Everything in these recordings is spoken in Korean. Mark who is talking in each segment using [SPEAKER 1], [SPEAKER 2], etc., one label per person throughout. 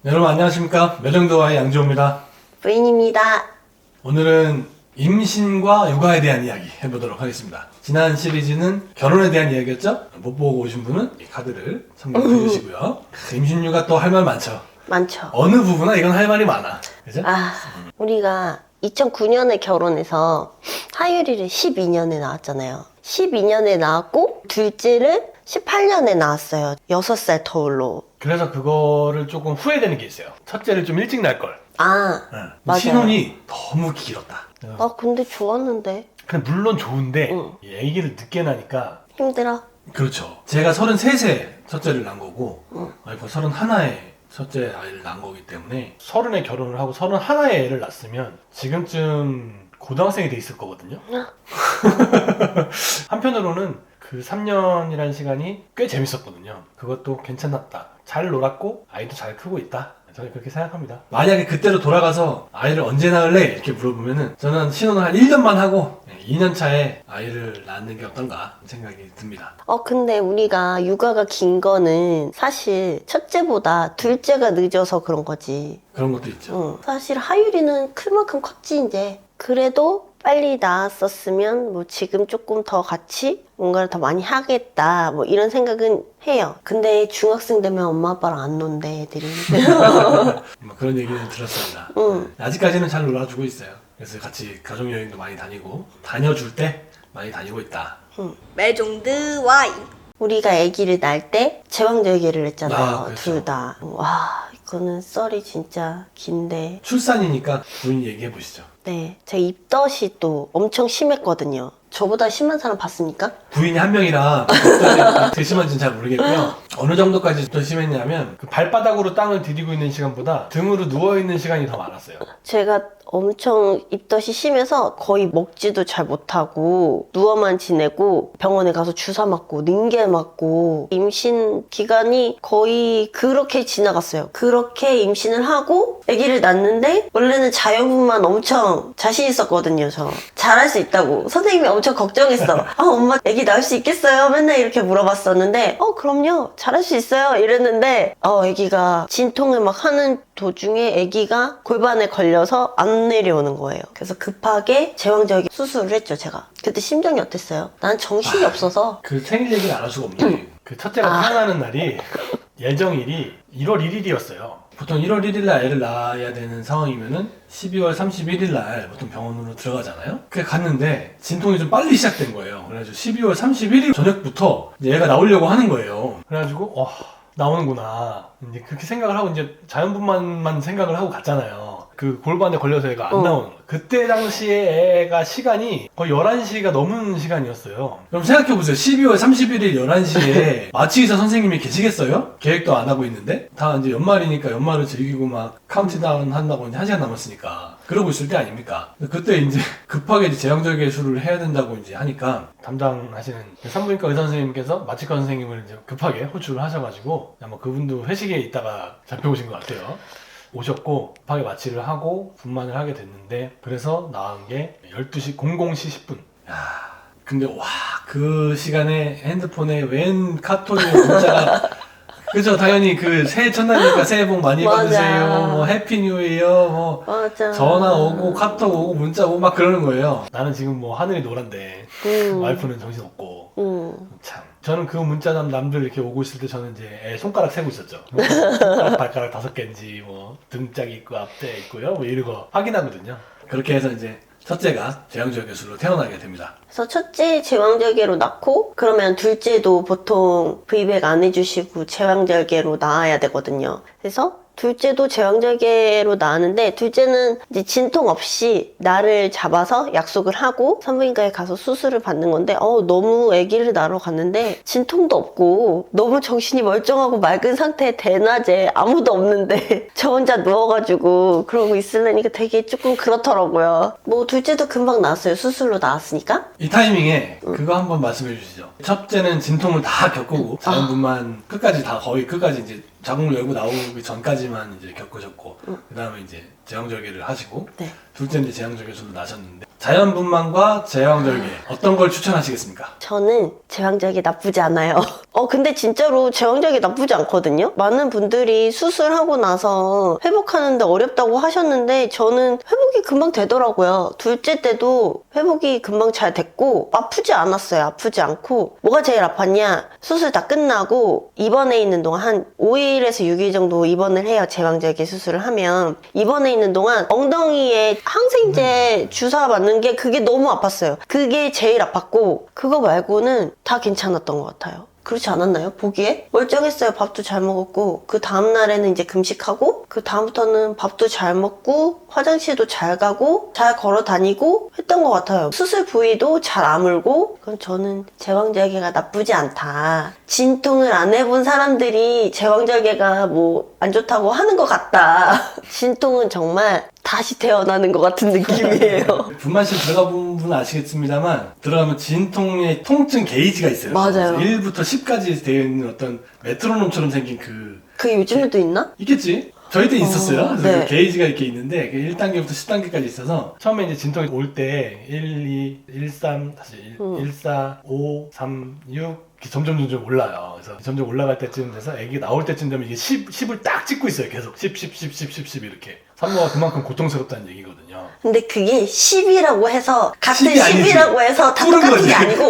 [SPEAKER 1] 여러분 안녕하십니까? 매정도와의 양지호입니다.
[SPEAKER 2] 부인입니다.
[SPEAKER 1] 오늘은 임신과 육아에 대한 이야기 해보도록 하겠습니다. 지난 시리즈는 결혼에 대한 이야기였죠? 못 보고 오신 분은 이 카드를 참고해 주시고요. 임신 육아 또 할 말 많죠?
[SPEAKER 2] 많죠.
[SPEAKER 1] 어느 부분은 이건 할 말이 많아. 그죠?
[SPEAKER 2] 우리가 2009년에 결혼해서 하율이를 12년에 낳았잖아요. 12년에 낳았고 둘째를 18년에 낳았어요. 6살 터울로.
[SPEAKER 1] 그래서 그거를 조금 후회되는 게 있어요. 첫째를 좀 일찍 낳을 걸.
[SPEAKER 2] 맞아요.
[SPEAKER 1] 신혼이 너무 길었다.
[SPEAKER 2] 근데 좋았는데.
[SPEAKER 1] 근데 물론 좋은데
[SPEAKER 2] 응.
[SPEAKER 1] 이 아기를 늦게 낳으니까
[SPEAKER 2] 힘들어.
[SPEAKER 1] 그렇죠. 제가 33세 첫째를 낳은 거고
[SPEAKER 2] 응.
[SPEAKER 1] 와이프 31에 첫째 아이를 낳은 거기 때문에 30에 결혼을 하고 31에 애를 낳았으면 지금쯤 고등학생이 돼 있을 거거든요. 한편으로는 그 3년이라는 시간이 꽤 재밌었거든요. 그것도 괜찮았다. 잘 놀았고 아이도 잘 크고 있다. 저는 그렇게 생각합니다. 만약에 그때로 돌아가서 아이를 언제 낳을래? 이렇게 물어보면은 저는 신혼을 한 1년만 하고 2년 차에 아이를 낳는 게 어떤가 생각이 듭니다.
[SPEAKER 2] 근데 우리가 육아가 긴 거는 사실 첫째보다 둘째가 늦어서 그런 거지.
[SPEAKER 1] 그런 것도 있죠.
[SPEAKER 2] 사실 하율이는 클 만큼 컸지 이제. 그래도 빨리 낳았었으면 뭐 지금 조금 더 같이 뭔가를 더 많이 하겠다 뭐 이런 생각은 해요. 근데 중학생 되면 엄마 아빠랑 안 논대 애들이.
[SPEAKER 1] 뭐 그런 얘기는 들었습니다.
[SPEAKER 2] 응.
[SPEAKER 1] 아직까지는 잘 놀아주고 있어요. 그래서 같이 가족여행도 많이 다니고 다녀줄 때 많이 다니고 있다.
[SPEAKER 3] 매종드와이.
[SPEAKER 2] 우리가 아기를 낳을 때 제왕절개를 했잖아요.
[SPEAKER 1] 그렇죠.
[SPEAKER 2] 둘 다. 와 이거는 썰이 진짜 긴데.
[SPEAKER 1] 출산이니까 부인 얘기해 보시죠.
[SPEAKER 2] 네, 제 입덧이 또 엄청 심했거든요. 저보다 심한 사람 봤습니까?
[SPEAKER 1] 부인이 한 명이라 어떻게 심한지는 잘 모르겠고요. 어느 정도까지 더 심했냐면 그 발바닥으로 땅을 디디고 있는 시간보다 등으로 누워있는 시간이 더 많았어요.
[SPEAKER 2] 제가 엄청 입덧이 심해서 거의 먹지도 잘 못하고 누워만 지내고 병원에 가서 주사 맞고 링겔 맞고 임신 기간이 거의 그렇게 지나갔어요. 그렇게 임신을 하고 아기를 낳는데 원래는 자연분만 엄청 자신 있었거든요. 저 잘할 수 있다고 선생님이 엄청 걱정했어. 엄마 아기 낳을 수 있겠어요? 맨날 이렇게 물어봤었는데 그럼요 잘할 수 있어요 이랬는데 아기가 진통을 막 하는 도중에 아기가 골반에 걸려서 안 내려오는 거예요. 그래서 급하게 제왕절개 수술을 했죠. 제가 그때 심정이 어땠어요? 난 정신이 없어서.
[SPEAKER 1] 그 생일 얘기를 안 할 수가 없네. 그 첫째가 태어나는 날이 예정일이 1월 1일이었어요. 보통 1월 1일 날 애를 낳아야 되는 상황이면은 12월 31일 날 보통 병원으로 들어가잖아요. 그래 갔는데 진통이 좀 빨리 시작된 거예요. 그래가지고 12월 31일 저녁부터 이제 애가 나오려고 하는 거예요. 그래가지고 나오는구나. 이제 그렇게 생각을 하고 이제 자연분만만 생각을 하고 갔잖아요. 그 골반에 걸려서 애가 안 나오는 거예요. 그때 당시에 애가 시간이 거의 11시가 넘은 시간이었어요. 그럼 생각해보세요. 12월 31일 11시에 마취의사 선생님이 계시겠어요? 계획도 안 하고 있는데? 다 이제 연말이니까 연말을 즐기고 막 카운트다운 한다고 이제 1시간 남았으니까. 그러고 있을 때 아닙니까? 그때 이제 급하게 이제 제왕절개술을 해야 된다고 이제 하니까 담당하시는 산부인과 의사 선생님께서 마취과 선생님을 이제 급하게 호출을 하셔가지고 아마 그분도 회식에 있다가 잡혀오신 것 같아요. 오셨고 급하게 마취를 하고 분만을 하게 됐는데 그래서 나은 게 12시 00시 10분. 근데 그 시간에 핸드폰에 웬 카톡이 문자가 그죠. 당연히 그 새해 첫날이니까 새해 복 많이
[SPEAKER 2] 맞아.
[SPEAKER 1] 받으세요. 뭐 해피 뉴 이어 뭐
[SPEAKER 2] 맞아.
[SPEAKER 1] 전화 오고 카톡 오고 문자 오고 막 그러는 거예요. 나는 지금 뭐 하늘이 노란데 와이프는 정신없고 참 저는 그 문자남 남들 이렇게 오고 있을 때 저는 이제 애 손가락 세고 있었죠. 손가락 발가락 5개인지 뭐 등짝이 있고 앞대 있고요 뭐 이런 거 확인하거든요. 그렇게 해서 이제 첫째가 제왕절개술로 태어나게 됩니다.
[SPEAKER 2] 그래서 첫째 제왕절개로 낳고 그러면 둘째도 보통 V백 안 해주시고 제왕절개로 낳아야 되거든요. 그래서 둘째도 제왕절개로 낳았는데 둘째는 이제 진통 없이 날을 잡아서 약속을 하고 산부인과에 가서 수술을 받는 건데 너무 아기를 낳으러 갔는데 진통도 없고 너무 정신이 멀쩡하고 맑은 상태에 대낮에 아무도 없는데 저 혼자 누워가지고 그러고 있으려니까 되게 조금 그렇더라고요. 뭐 둘째도 금방 나았어요. 수술로 나았으니까.
[SPEAKER 1] 이 타이밍에 그거 한번 말씀해 주시죠. 첫째는 진통을 다 겪고 자연분만 끝까지 다 거의 끝까지 이제 자궁을 열고 나오기 전까지만 이제 겪으셨고 그 다음에 이제 제왕절개를 하시고
[SPEAKER 2] 네.
[SPEAKER 1] 둘째 이제 제왕절개술로 나셨는데 자연분만과 제왕절개 어떤 걸 추천하시겠습니까?
[SPEAKER 2] 저는 제왕절개 나쁘지 않아요. 근데 진짜로 제왕절개 나쁘지 않거든요? 많은 분들이 수술하고 나서 회복하는데 어렵다고 하셨는데 저는 회복이 금방 되더라고요. 둘째 때도 회복이 금방 잘 됐고 아프지 않았어요. 아프지 않고 뭐가 제일 아팠냐? 수술 다 끝나고 입원해 있는 동안 한 5일에서 6일 정도 입원을 해요. 제왕절개 수술을 하면. 입원해 있는 동안 엉덩이에 항생제 주사 맞는 게 그게 너무 아팠어요. 그게 제일 아팠고 그거 말고는 다 괜찮았던 것 같아요. 그렇지 않았나요? 보기에? 멀쩡했어요. 밥도 잘 먹었고 그 다음날에는 이제 금식하고 그 다음부터는 밥도 잘 먹고 화장실도 잘 가고 잘 걸어 다니고 했던 것 같아요. 수술 부위도 잘 아물고 그럼 저는 제왕절개가 나쁘지 않다. 진통을 안 해본 사람들이 제왕절개가 뭐 안 좋다고 하는 것 같다. 진통은 정말 다시 태어나는 것 같은 느낌이에요.
[SPEAKER 1] 분만실 들어가 본 분은 아시겠습니다만 들어가면 진통의 통증 게이지가 있어요.
[SPEAKER 2] 맞아요.
[SPEAKER 1] 1부터 10까지 되어 있는 어떤 메트로놈처럼 생긴
[SPEAKER 2] 그게 요즘에도 있나?
[SPEAKER 1] 있겠지? 저희 때 있었어요. 그래서
[SPEAKER 2] 네.
[SPEAKER 1] 그 게이지가 이렇게 있는데 1단계부터 10단계까지 있어서 처음에 이제 진통이 올 때 1, 2, 1, 3, 다시 1, 4, 5, 3, 6 이렇게 점점 올라요. 그래서 점점 올라갈 때쯤 돼서 아기가 나올 때쯤 되면 이게 10을 딱 찍고 있어요. 계속 10 이렇게. 산모가 그만큼 고통스럽다는 얘기거든요.
[SPEAKER 2] 근데 그게 10이라고 해서 같은
[SPEAKER 1] 10이 아니지.
[SPEAKER 2] 10이라고 해서 다
[SPEAKER 1] 푸른
[SPEAKER 2] 똑같은
[SPEAKER 1] 거지.
[SPEAKER 2] 게 아니고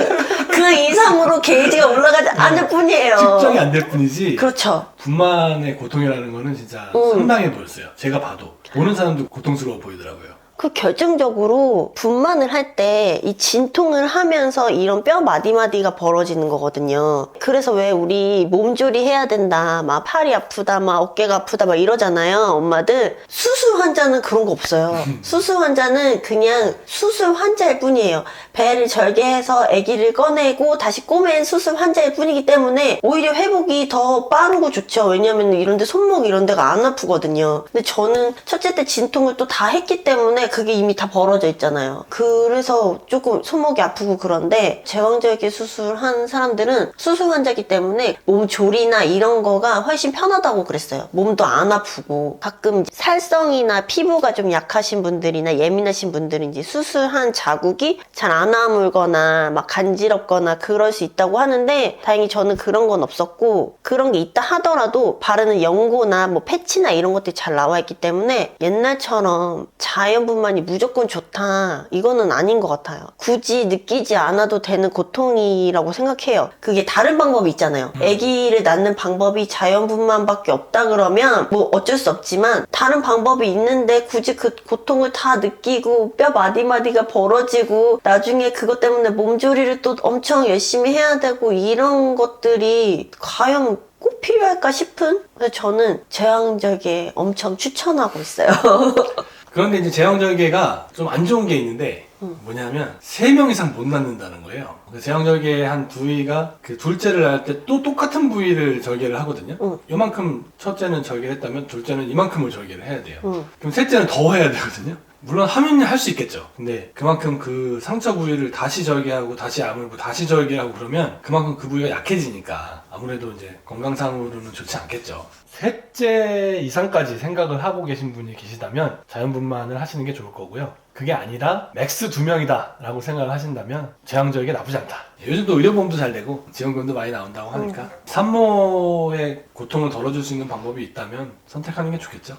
[SPEAKER 2] 그 이상으로 게이지가 올라가지 않을 뿐이에요.
[SPEAKER 1] 측정이 안 될 뿐이지
[SPEAKER 2] 그렇죠.
[SPEAKER 1] 분만의 고통이라는 거는 진짜 상당해 보였어요. 제가 봐도 보는 사람도 고통스러워 보이더라고요.
[SPEAKER 2] 그 결정적으로 분만을 할 때 이 진통을 하면서 이런 뼈 마디마디가 벌어지는 거거든요. 그래서 왜 우리 몸조리 해야 된다, 막 팔이 아프다, 막 어깨가 아프다, 막 이러잖아요, 엄마들. 수술 환자는 그런 거 없어요. 수술 환자는 그냥 수술 환자일 뿐이에요. 배를 절개해서 아기를 꺼내고 다시 꼬맨 수술 환자일 뿐이기 때문에 오히려 회복이 더 빠르고 좋죠. 왜냐면 이런데 손목 이런 데가 안 아프거든요. 근데 저는 첫째 때 진통을 또 다 했기 때문에 그게 이미 다 벌어져 있잖아요. 그래서 조금 손목이 아프고 그런데 제왕절개 수술한 사람들은 수술 환자이기 때문에 몸 조리나 이런 거가 훨씬 편하다고 그랬어요. 몸도 안 아프고 가끔 살성이나 피부가 좀 약하신 분들이나 예민하신 분들은 이제 수술한 자국이 잘 안 아물거나 막 간지럽거나 그럴 수 있다고 하는데 다행히 저는 그런 건 없었고 그런 게 있다 하더라도 바르는 연고나 뭐 패치나 이런 것들이 잘 나와 있기 때문에 옛날처럼 자연분만이 무조건 좋다 이거는 아닌 것 같아요. 굳이 느끼지 않아도 되는 고통이라고 생각해요. 그게 다른 방법이 있잖아요. 아기를 낳는 방법이 자연분만밖에 없다 그러면 뭐 어쩔 수 없지만 다른 방법이 있는데 굳이 그 고통을 다 느끼고 뼈 마디마디가 벌어지고 나중에 그것 때문에 몸조리를 또 엄청 열심히 해야 되고 이런 것들이 과연 꼭 필요할까 싶은? 그래서 저는 제왕절개 엄청 추천하고 있어요.
[SPEAKER 1] 그런데 이제 제왕절개가 좀 안 좋은 게 있는데 뭐냐면 3명 이상 못 낳는다는 거예요. 제왕절개 한 부위가 그 둘째를 낳을 때 또 똑같은 부위를 절개를 하거든요. 요만큼 첫째는 절개를 했다면 둘째는 이만큼을 절개를 해야 돼요. 그럼 셋째는 더 해야 되거든요. 물론 하면 할 수 있겠죠. 근데 그만큼 그 상처 부위를 다시 절개하고 다시 아물고 다시 절개하고 그러면 그만큼 그 부위가 약해지니까 아무래도 이제 건강상으로는 좋지 않겠죠. 셋째 이상까지 생각을 하고 계신 분이 계시다면 자연분만을 하시는 게 좋을 거고요. 그게 아니라 맥스 2명이다 라고 생각을 하신다면 제왕절개 나쁘지 않다. 요즘도 의료보험도 잘 되고 지원금도 많이 나온다고 하니까 산모의 고통을 덜어줄 수 있는 방법이 있다면 선택하는 게 좋겠죠.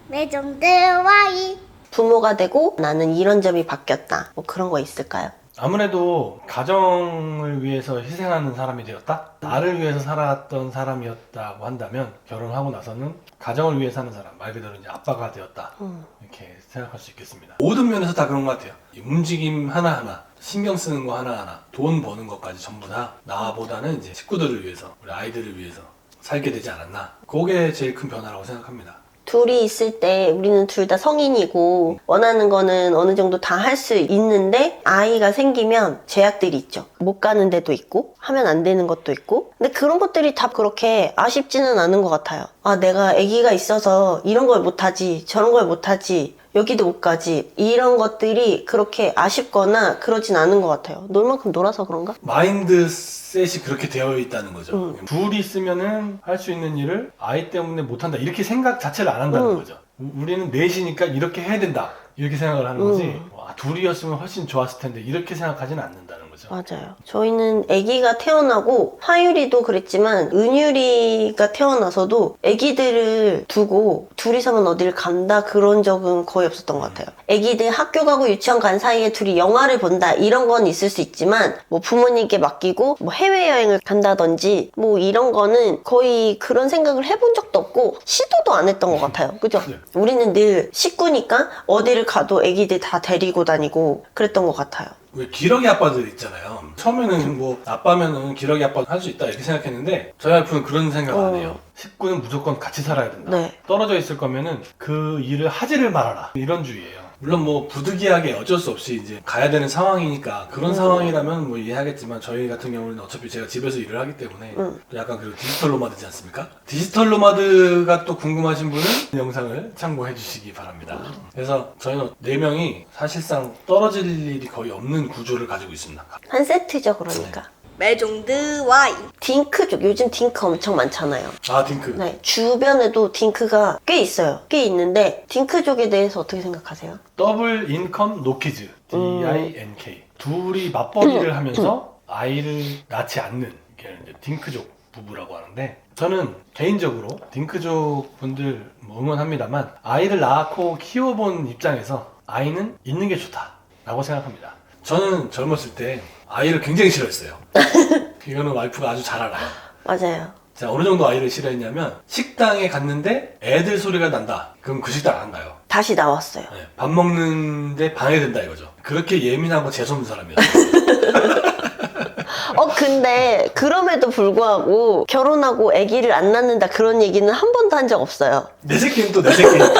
[SPEAKER 3] 매종드 Y.
[SPEAKER 2] 부모가 되고 나는 이런 점이 바뀌었다. 뭐 그런 거 있을까요?
[SPEAKER 1] 아무래도 가정을 위해서 희생하는 사람이 되었다? 나를 위해서 살았던 사람이었다고 한다면 결혼하고 나서는 가정을 위해 사는 사람, 말 그대로 이제 아빠가 되었다. 이렇게 생각할 수 있겠습니다. 모든 면에서 다 그런 것 같아요. 이 움직임 하나하나, 신경 쓰는 거 하나하나, 돈 버는 것까지 전부 다 나보다는 이제 식구들을 위해서, 우리 아이들을 위해서 살게 되지 않았나. 그게 제일 큰 변화라고 생각합니다.
[SPEAKER 2] 둘이 있을 때 우리는 둘 다 성인이고 원하는 거는 어느 정도 다 할 수 있는데 아이가 생기면 제약들이 있죠. 못 가는 데도 있고 하면 안 되는 것도 있고 근데 그런 것들이 다 그렇게 아쉽지는 않은 것 같아요. 아 내가 아기가 있어서 이런 걸 못하지 저런 걸 못하지 여기도 못 가지 이런 것들이 그렇게 아쉽거나 그러진 않은 것 같아요. 놀 만큼 놀아서 그런가?
[SPEAKER 1] 마인드셋이 그렇게 되어 있다는 거죠. 둘이 있으면은 할 수 있는 일을 아이 때문에 못한다 이렇게 생각 자체를 안 한다는 거죠. 우리는 넷이니까 이렇게 해야 된다 이렇게 생각을 하는 거지. 와, 둘이었으면 훨씬 좋았을 텐데 이렇게 생각하지는 않는다는 거죠.
[SPEAKER 2] 맞아요. 저희는 아기가 태어나고 하율이도 그랬지만 은율이가 태어나서도 아기들을 두고 둘이서만 어딜 간다 그런 적은 거의 없었던 것 같아요. 아기들 학교 가고 유치원 간 사이에 둘이 영화를 본다 이런 건 있을 수 있지만 뭐 부모님께 맡기고 뭐 해외여행을 간다든지 뭐 이런 거는 거의 그런 생각을 해본 적도 없고 시도도 안 했던 것 같아요. 그죠?
[SPEAKER 1] 네.
[SPEAKER 2] 우리는 늘 식구니까 어디를 가도 아기들 다 데리고 다니고 그랬던 것 같아요.
[SPEAKER 1] 왜 기러기 아빠들 있잖아요. 처음에는 뭐 아빠면은 기러기 아빠 할 수 있다 이렇게 생각했는데 저희 와이프는 그런 생각 안 해요. 식구는 무조건 같이 살아야 된다.
[SPEAKER 2] 네.
[SPEAKER 1] 떨어져 있을 거면은 그 일을 하지를 말아라. 이런 주의예요. 물론 뭐 부득이하게 어쩔 수 없이 이제 가야 되는 상황이니까 그런 상황이라면 뭐 이해하겠지만 저희 같은 경우는 어차피 제가 집에서 일을 하기 때문에 또 약간 그 디지털 노마드지 않습니까? 디지털 노마드가 또 궁금하신 분은 영상을 참고해 주시기 바랍니다. 그래서 저희는 4명이 사실상 떨어질 일이 거의 없는 구조를 가지고 있습니다.
[SPEAKER 2] 한 세트죠, 그러니까.
[SPEAKER 3] 매종드 와이.
[SPEAKER 2] 딩크족, 요즘 딩크 엄청 많잖아요.
[SPEAKER 1] 아 딩크.
[SPEAKER 2] 네, 주변에도 딩크가 꽤 있어요. 꽤 있는데 딩크족에 대해서 어떻게 생각하세요?
[SPEAKER 1] 더블 인컴 노키즈 DINK 둘이 맞벌이를 하면서 아이를 낳지 않는 게 이제 딩크족 부부라고 하는데 저는 개인적으로 딩크족 분들 뭐 응원합니다만 아이를 낳고 키워본 입장에서 아이는 있는 게 좋다라고 생각합니다. 저는 젊었을 때 아이를 굉장히 싫어했어요. 이거는 와이프가 아주 잘 알아요.
[SPEAKER 2] 맞아요.
[SPEAKER 1] 제가 어느 정도 아이를 싫어했냐면 식당에 갔는데 애들 소리가 난다. 그럼 그 식당 안 가요.
[SPEAKER 2] 다시 나왔어요.
[SPEAKER 1] 네, 밥 먹는데 방해된다 이거죠. 그렇게 예민하고 재수없는 사람이었어요.
[SPEAKER 2] 근데 그럼에도 불구하고 결혼하고 아기를 안 낳는다 그런 얘기는 한 번도 한 적 없어요.
[SPEAKER 1] 내 새끼는 또 내 새끼니까.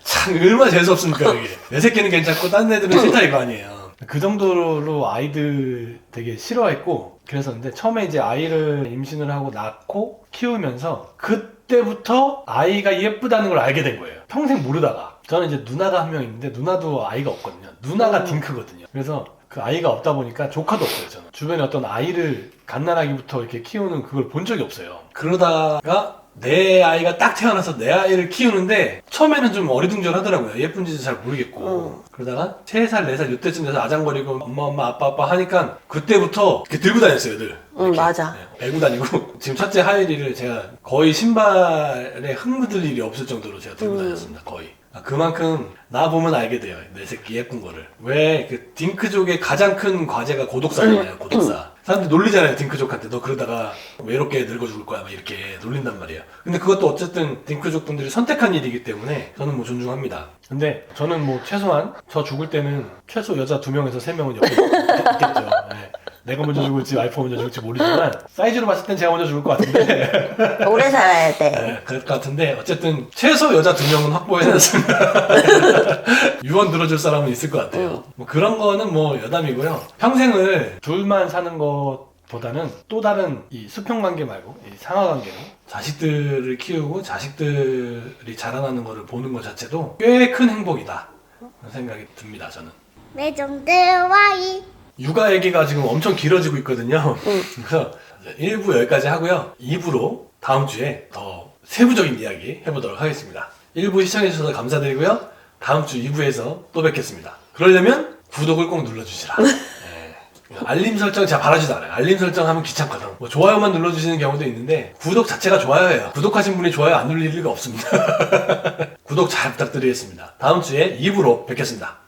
[SPEAKER 1] 참 얼마나 재수없습니까 이게. 내 새끼는 괜찮고 딴 애들은 싫다 이거 아니에요. 그 정도로 아이들 되게 싫어했고 그랬었는데 처음에 이제 아이를 임신을 하고 낳고 키우면서 그때부터 아이가 예쁘다는 걸 알게 된 거예요. 평생 모르다가. 저는 이제 누나가 한 명 있는데 누나도 아이가 없거든요. 누나가 딩크거든요. 그래서 그 아이가 없다 보니까 조카도 없어요. 저는 주변에 어떤 아이를 갓난아기부터 이렇게 키우는 그걸 본 적이 없어요. 그러다가 내 아이가 딱 태어나서 내 아이를 키우는데 처음에는 좀 어리둥절하더라고요. 예쁜지도 잘 모르겠고 그러다가 3살, 4살 이때쯤 돼서 아장거리고 엄마 아빠 하니까 그때부터 이렇게 들고 다녔어요 늘.
[SPEAKER 2] 맞아.
[SPEAKER 1] 네, 메고 다니고 지금 첫째 하율이를 제가 거의 신발에 흙 묻을 일이 없을 정도로 제가 들고 다녔습니다. 거의. 그만큼 나 보면 알게 돼요. 내 새끼 예쁜 거를. 왜 그 딩크족의 가장 큰 과제가 고독사잖아요. 고독사. 사람들이 놀리잖아요. 딩크족한테. 너 그러다가 외롭게 늙어 죽을 거야. 막 이렇게 놀린단 말이에요. 근데 그것도 어쨌든 딩크족 분들이 선택한 일이기 때문에 저는 뭐 존중합니다. 근데 저는 뭐 최소한 저 죽을 때는 최소 여자 2명에서 3명은 옆에 있겠죠. 네. 내가 먼저 죽을지 와이프가 먼저 죽을지 모르지만 사이즈로 봤을 땐 제가 먼저 죽을 것 같은데
[SPEAKER 2] 오래 살아야 돼.
[SPEAKER 1] 네, 그럴 것 같은데 어쨌든 최소 여자 2명은 확보해놨습니다. 유언 들어줄 사람은 있을 것 같아요. 뭐 그런 거는 뭐 여담이고요. 평생을 둘만 사는 것보다는 또 다른 이 수평관계 말고 이 상하관계로 자식들을 키우고 자식들이 자라나는 거를 보는 것 자체도 꽤 큰 행복이다 그런 생각이 듭니다. 저는.
[SPEAKER 3] 매종드 와이.
[SPEAKER 1] 육아 얘기가 지금 엄청 길어지고 있거든요. 그래서 1부 여기까지 하고요. 2부로 다음 주에 더 세부적인 이야기 해보도록 하겠습니다. 1부 시청해주셔서 감사드리고요. 다음 주 2부에서 또 뵙겠습니다. 그러려면 구독을 꼭 눌러주시라. 네. 알림 설정 제가 바라지도 않아요. 알림 설정하면 귀찮거든. 뭐 좋아요만 눌러주시는 경우도 있는데 구독 자체가 좋아요예요. 구독하신 분이 좋아요 안 눌릴 리가 없습니다. 구독 잘 부탁드리겠습니다. 다음 주에 2부로 뵙겠습니다.